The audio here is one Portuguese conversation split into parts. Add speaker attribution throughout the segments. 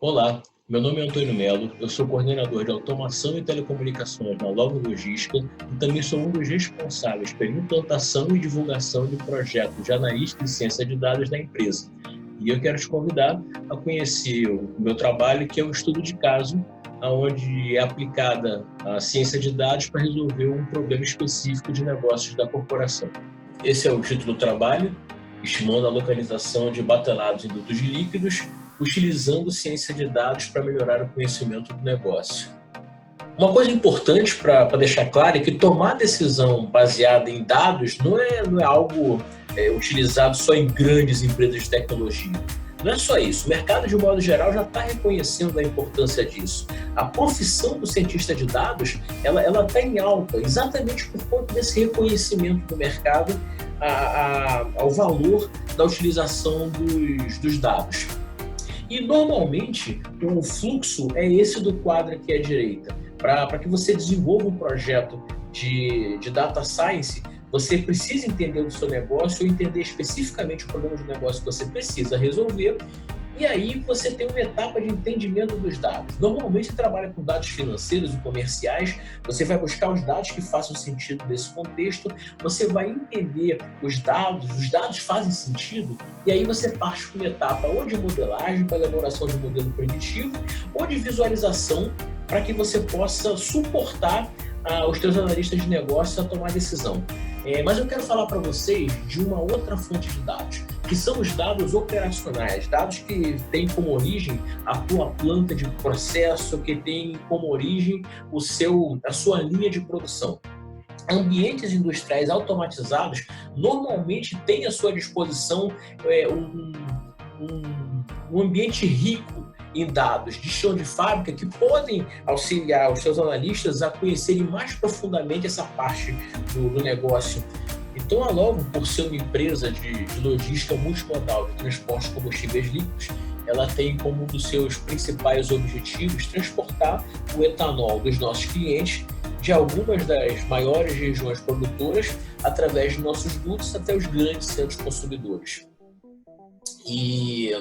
Speaker 1: Olá, meu nome é Antônio Melo, eu sou coordenador de automação e telecomunicações na Logo Logística e também sou um dos responsáveis pela implantação e divulgação de projetos de analista de ciência de dados da empresa. E eu quero te convidar a conhecer o meu trabalho, que é o estudo de caso, onde é aplicada a ciência de dados para resolver um problema específico de negócios da corporação. Esse é o título do trabalho, estimando a localização de batelados em dutos de líquidos, utilizando ciência de dados para melhorar o conhecimento do negócio. Uma coisa importante para deixar claro é que tomar decisão baseada em dados não é algo utilizado só em grandes empresas de tecnologia. Não é só isso, o mercado de modo geral já está reconhecendo a importância disso. A profissão do cientista de dados, ela está em alta, exatamente por conta desse reconhecimento do mercado ao valor da utilização dos dados. E normalmente o fluxo é esse do quadro aqui à direita. Para que você desenvolva um projeto de data science, você precisa entender do seu negócio ou entender especificamente o problema de negócio que você precisa resolver. E aí você tem uma etapa de entendimento dos dados. Normalmente você trabalha com dados financeiros e comerciais, você vai buscar os dados que façam sentido nesse contexto, você vai entender os dados fazem sentido, e aí você parte para uma etapa ou de modelagem, para elaboração de modelo preditivo, ou de visualização, para que você possa suportar os teus analistas de negócio a tomar decisão. Mas eu quero falar para vocês de uma outra fonte de dados, que são os dados operacionais, dados que têm como origem a tua planta de processo, que tem como origem a sua linha de produção. Ambientes industriais automatizados normalmente têm à sua disposição um ambiente rico em dados de chão de fábrica que podem auxiliar os seus analistas a conhecerem mais profundamente essa parte do negócio. Então, a Logo, por ser uma empresa de logística multimodal de transporte de combustíveis líquidos, ela tem como um dos seus principais objetivos transportar o etanol dos nossos clientes de algumas das maiores regiões produtoras através de nossos dutos até os grandes centros consumidores. E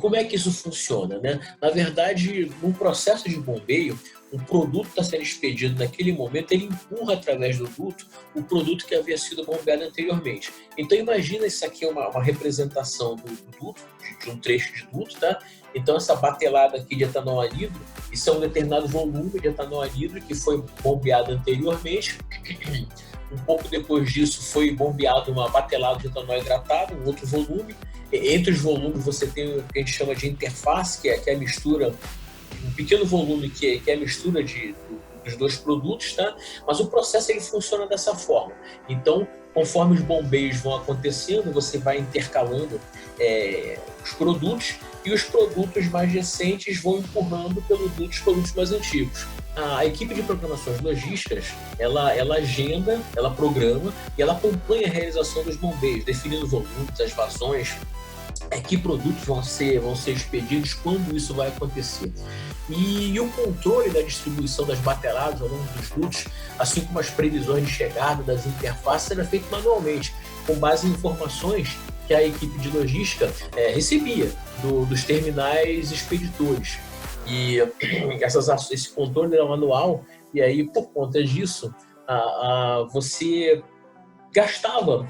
Speaker 1: como é que isso funciona, né? Na verdade, num processo de bombeio, um produto está sendo expedido naquele momento, ele empurra através do duto o produto que havia sido bombeado anteriormente. Então imagina isso aqui é uma representação do duto, de um trecho de duto, tá? Então essa batelada aqui de etanol anidro, isso é um determinado volume de etanol anidro que foi bombeado anteriormente. Um pouco depois disso foi bombeado uma batelada de etanol hidratado, um outro volume. Entre os volumes você tem o que a gente chama de interface, que é a mistura, um pequeno volume que é a mistura dos dois produtos, tá? Mas o processo ele funciona dessa forma. Então, conforme os bombeios vão acontecendo, você vai intercalando os produtos e os produtos mais recentes vão empurrando pelo duto os produtos mais antigos. A equipe de programações logísticas, ela agenda, ela programa e ela acompanha a realização dos bombeios, definindo volumes, as vazões, que produtos vão ser expedidos, quando isso vai acontecer. E o controle da distribuição das bateladas ao longo dos dutos, assim como as previsões de chegada das interfaces, era feito manualmente, com base em informações que a equipe de logística recebia dos terminais expeditores. E esse controle era manual, e aí, por conta disso, você gastava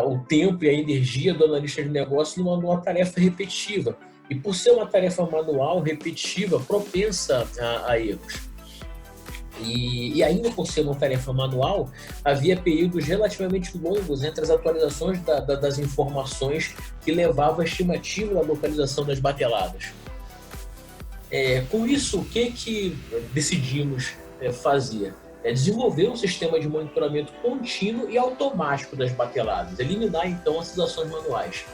Speaker 1: o tempo e a energia do analista de negócio numa tarefa repetitiva. E por ser uma tarefa manual, repetitiva, propensa a erros. E ainda por ser uma tarefa manual, havia períodos relativamente longos entre as atualizações das informações que levavam à estimativa da localização das bateladas. Com isso, o que decidimos fazer? Desenvolver um sistema de monitoramento contínuo e automático das bateladas, eliminar então essas ações manuais.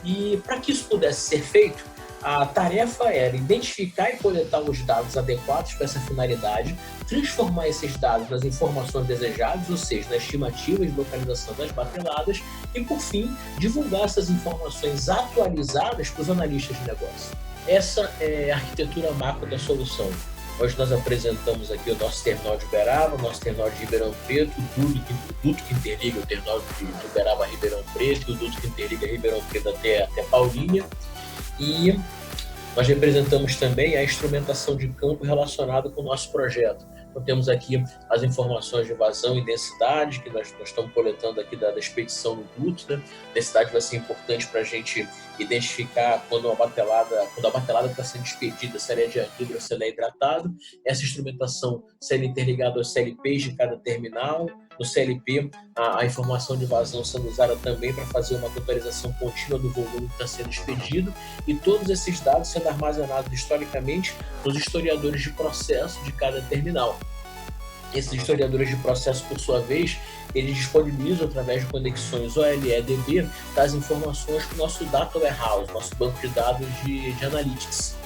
Speaker 1: E para que isso pudesse ser feito, a tarefa era identificar e coletar os dados adequados para essa finalidade, transformar esses dados nas informações desejadas, ou seja, nas estimativas de localização das bateladas, e por fim, divulgar essas informações atualizadas para os analistas de negócio. Essa é a arquitetura macro da solução. Hoje nós apresentamos aqui o nosso terminal de Uberaba, o nosso terminal de Ribeirão Preto, o duto que interliga o terminal de Uberaba a Ribeirão Preto, o duto que interliga Ribeirão Preto até Paulínia. E Nós representamos também a instrumentação de campo relacionada com o nosso projeto. Então, temos aqui as informações de vazão e densidade que nós estamos coletando aqui da expedição no duto, né? Densidade vai ser importante para a gente identificar quando a batelada está sendo expedida, se ela é de anidro ou se ela é hidratado. Essa instrumentação sendo interligada aos CLPs de cada terminal. No CLP, a informação de vazão sendo usada também para fazer uma totalização contínua do volume que está sendo expedido, e todos esses dados sendo armazenados historicamente nos historiadores de processo de cada terminal. Esses historiadores de processo, por sua vez, eles disponibilizam através de conexões OLE-DB das informações para o nosso Data Warehouse, nosso banco de dados de Analytics.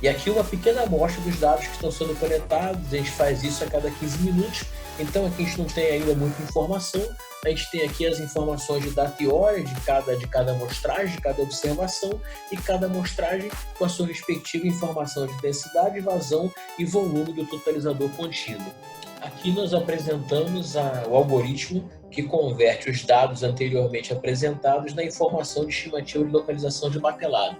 Speaker 1: E aqui uma pequena amostra dos dados que estão sendo coletados. A gente faz isso a cada 15 minutos, então aqui a gente não tem ainda muita informação. A gente tem aqui as informações de data e hora de cada amostragem, de cada observação, e cada amostragem com a sua respectiva informação de densidade, vazão e volume do totalizador contínuo. Aqui nós apresentamos o algoritmo que converte os dados anteriormente apresentados na informação de estimativa de localização de batelada.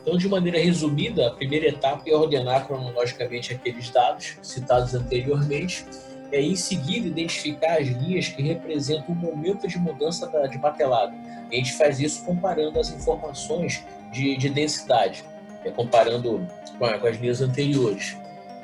Speaker 1: Então, de maneira resumida, a primeira etapa é ordenar cronologicamente aqueles dados citados anteriormente, e em seguida identificar as linhas que representam o momento de mudança de batelada. A gente faz isso comparando as informações de densidade, comparando com as linhas anteriores.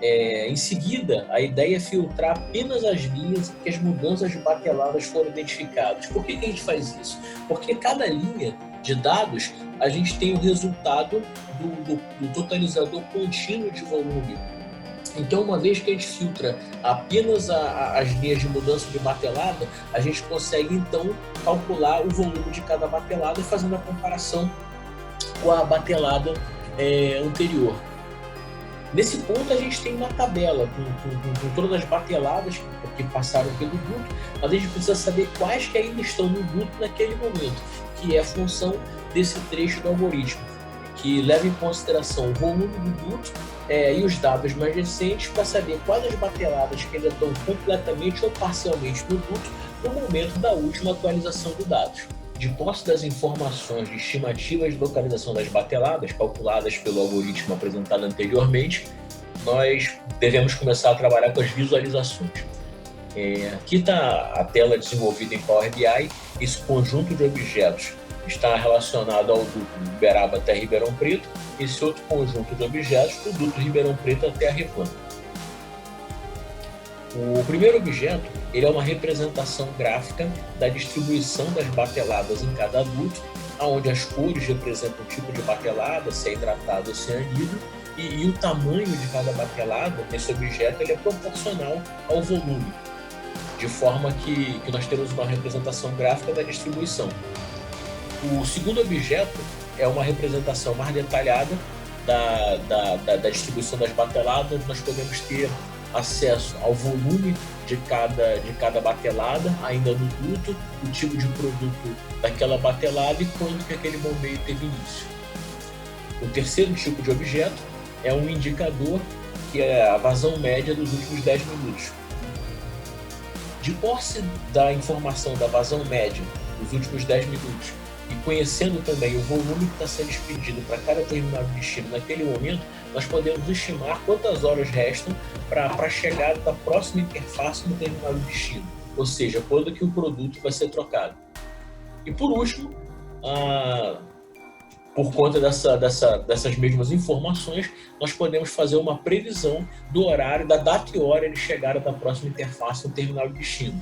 Speaker 1: Em seguida, a ideia é filtrar apenas as linhas em que as mudanças de bateladas foram identificadas. Por que a gente faz isso? Porque cada linha de dados, a gente tem o resultado do totalizador contínuo de volume. Então, uma vez que a gente filtra apenas as linhas de mudança de batelada, a gente consegue, então, calcular o volume de cada batelada e fazendo a comparação com a batelada anterior. Nesse ponto, a gente tem uma tabela com todas as bateladas que passaram pelo duto, mas a gente precisa saber quais que ainda estão no duto naquele momento, que é a função desse trecho do algoritmo, que leva em consideração o volume do duto e os dados mais recentes para saber quais as bateladas que ainda estão completamente ou parcialmente no duto no momento da última atualização dos dados. De posse das informações de estimativas de localização das bateladas, calculadas pelo algoritmo apresentado anteriormente, nós devemos começar a trabalhar com as visualizações. Aqui está a tela desenvolvida em Power BI. Esse conjunto de objetos está relacionado ao duto Uberaba até Ribeirão Preto, esse outro conjunto de objetos do duto Ribeirão Preto até a Revan. O primeiro objeto ele é uma representação gráfica da distribuição das bateladas em cada duto, onde as cores representam o tipo de batelada, se é hidratado ou se é anidro, e o tamanho de cada batelada nesse objeto ele é proporcional ao volume, de forma que nós temos uma representação gráfica da distribuição. O segundo objeto é uma representação mais detalhada da distribuição das bateladas, onde nós podemos ter acesso ao volume de cada batelada, ainda no duto, o tipo de produto daquela batelada e quando que aquele bombeio teve início. O terceiro tipo de objeto é um indicador que é a vazão média dos últimos 10 minutos. De posse da informação da vazão média dos últimos 10 minutos e conhecendo também o volume que está sendo expedido para cada terminal de destino naquele momento, nós podemos estimar quantas horas restam para a chegada da próxima interface no terminal de destino, ou seja, quando que o produto vai ser trocado. E por último, por conta dessas mesmas informações, nós podemos fazer uma previsão do horário, da data e hora de chegada da próxima interface no terminal de destino.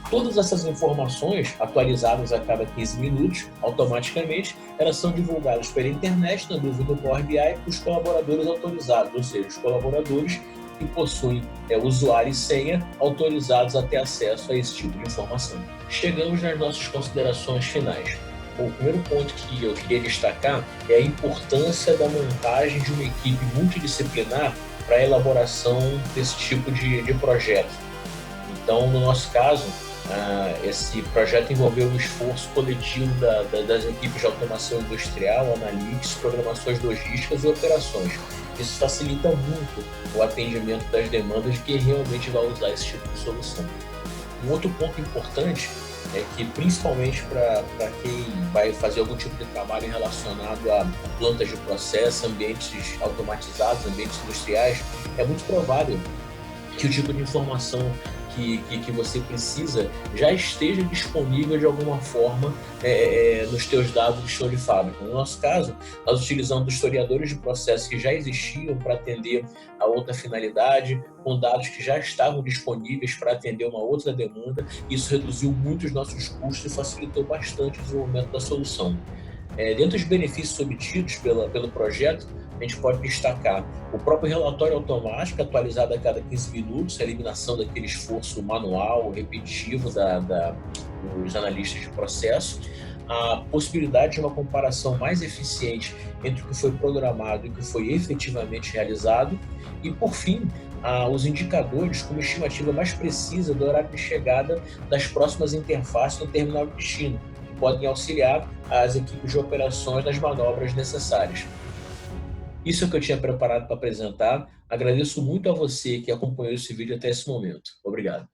Speaker 1: Todas essas informações, atualizadas a cada 15 minutos, automaticamente, elas são divulgadas pela internet, na nuvem do Power BI, para os colaboradores autorizados, ou seja, os colaboradores que possuem usuário e senha autorizados a ter acesso a esse tipo de informação. Chegamos nas nossas considerações finais. O primeiro ponto que eu queria destacar é a importância da montagem de uma equipe multidisciplinar para a elaboração desse tipo de projeto. Então, no nosso caso, esse projeto envolveu um esforço coletivo das equipes de automação industrial, analytics, programações logísticas e operações. Isso facilita muito o atendimento das demandas de quem realmente vai usar esse tipo de solução. Um outro ponto importante que principalmente para quem vai fazer algum tipo de trabalho relacionado a plantas de processo, ambientes automatizados, ambientes industriais, é muito provável que o tipo de informação que você precisa já esteja disponível de alguma forma nos teus dados de chão de fábrica. No nosso caso, nós utilizamos historiadores de processos que já existiam para atender a outra finalidade, com dados que já estavam disponíveis para atender uma outra demanda. Isso reduziu muito os nossos custos e facilitou bastante o desenvolvimento da solução. Dentro dos benefícios obtidos pelo projeto, a gente pode destacar o próprio relatório automático, atualizado a cada 15 minutos, a eliminação daquele esforço manual, repetitivo dos analistas de processo, a possibilidade de uma comparação mais eficiente entre o que foi programado e o que foi efetivamente realizado, e, por fim, os indicadores com uma estimativa mais precisa do horário de chegada das próximas interfaces no terminal de destino, que podem auxiliar as equipes de operações nas manobras necessárias. Isso é o que eu tinha preparado para apresentar. Agradeço muito a você que acompanhou esse vídeo até esse momento. Obrigado.